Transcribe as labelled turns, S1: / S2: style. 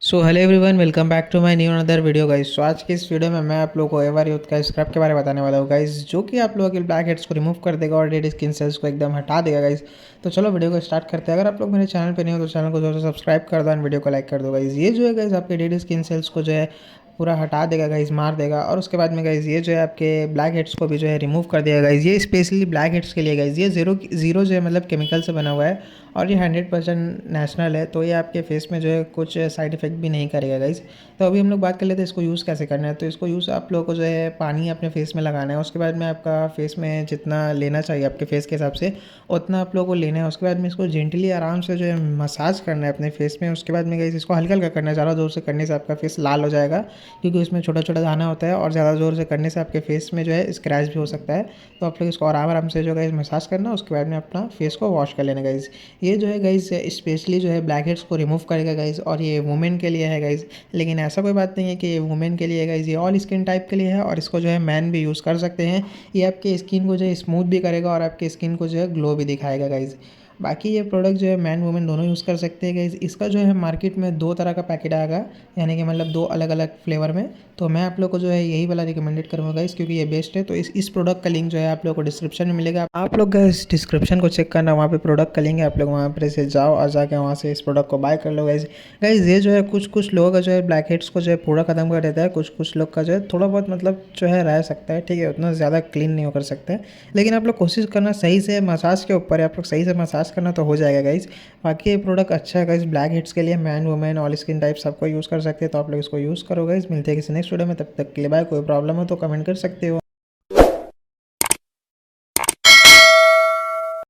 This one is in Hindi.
S1: So hello everyone, welcome back to my new another video guys. So आज की इस वीडियो में मैं आप लोगों को एवरयूथ का स्क्रब के बारे में बताने वाला हूँ गाइस, जो कि आप लोगों के ब्लैक हेड्स को रिमूव कर देगा और डेड स्किन सेल्स को एकदम हटा देगा गाइस। तो चलो वीडियो को स्टार्ट करते हैं। अगर आप लोग मेरे चैनल पे नहीं हो तो चैनल को जरूर सब्सक्राइब कर दो और वीडियो को लाइक कर दो गाइस। ये जो है गाइस आपके डेड स्किन सेल्स को जो है पूरा हटा देगा गाइस, मार देगा। और उसके बाद में गाइस ये जो है आपके ब्लैक हेड्स को भी जो है रिमूव कर देगा गाइस। ये स्पेशली ब्लैक हेड्स के लिए गाइस। ये जीरो जीरो जो है मतलब केमिकल से बना हुआ है और ये 100% नेचुरल है, तो ये आपके फेस में जो है कुछ साइड इफेक्ट भी नहीं करेगा गाइस। तो अभी हम लोग बात कर लेते हैं इसको यूज़ कैसे करना है। तो इसको यूज़ आप लोगों को जो है पानी अपने फेस में लगाना है। उसके बाद में आपका फेस में जितना लेना चाहिए आपके फेस के हिसाब से उतना आप लोगों को लेना है। उसके बाद में इसको जेंटली आराम से जो है मसाज करना है अपने फेस में। उसके बाद में गाइस इसको हल्का हल्का करना है, ज़्यादा ज़ोर से करने से आपका फेस लाल हो जाएगा, क्योंकि उसमें छोटा छोटा दाना होता है और ज़्यादा ज़ोर से करने से आपके फेस में जो है स्क्रैच भी हो सकता है। तो आप लोग इसको आराम आराम से जो गाइस मसाज करना, उसके बाद में अपना फेस को वॉश कर लेना गाइस। ये जो है गाइस स्पेशली जो है ब्लैक हेड्स को रिमूव करेगा गाइस, और ये वुमेन के लिए है गाइस। लेकिन ऐसा कोई बात नहीं है कि ये वुमेन के लिए है गाइस, ये ऑल स्किन टाइप के लिए है और इसको जो है मैन भी यूज़ कर सकते हैं। ये आपके स्किन को जो है स्मूथ भी करेगा और आपके स्किन को जो है ग्लो भी दिखाएगा गाइस। बाकी ये प्रोडक्ट जो है मैन वुमेन दोनों यूज़ कर सकते हैं गाइस। इसका जो है मार्केट में दो तरह का पैकेट आएगा, यानी कि मतलब दो अलग अलग फ्लेवर में। तो मैं आप लोग को जो है यही वाला रिकमेंडेड करूँगा गाइस, क्योंकि ये बेस्ट है। तो इस प्रोडक्ट का लिंक जो है आप लोग को डिस्क्रिप्शन में मिलेगा। आप लोग गाइस डिस्क्रिप्शन को चेक करना, वहाँ पे प्रोडक्ट का लिंक है, आप लोग वहाँ पर से जाओ और जाके वहाँ से इस प्रोडक्ट को बाय कर लो गाइस। गाइस ये जो है कुछ कुछ लोगों का जो है ब्लैक हेड्स को जो है पूरा ख़त्म कर देता है, कुछ कुछ लोग का जो है थोड़ा बहुत मतलब जो है रह सकता है, ठीक है, उतना ज़्यादा क्लीन नहीं हो कर सकते हैं। लेकिन आप लोग कोशिश करना सही से मसाज के ऊपर है, आप लोग सही से मसाज करना तो हो जाएगा गाइस। बाकी ये प्रोडक्ट अच्छा है गाइस, ब्लैक हेड्स के लिए man women all skin type सबको यूज़ कर सकते हैं। तो आप लोग इसको यूज़ करो गाइस। मिलते हैं किसी नेक्स्ट वीडियो में, तब तक के लिए बाय। कोई प्रॉब्लम हो तो कमेंट कर सकते हो।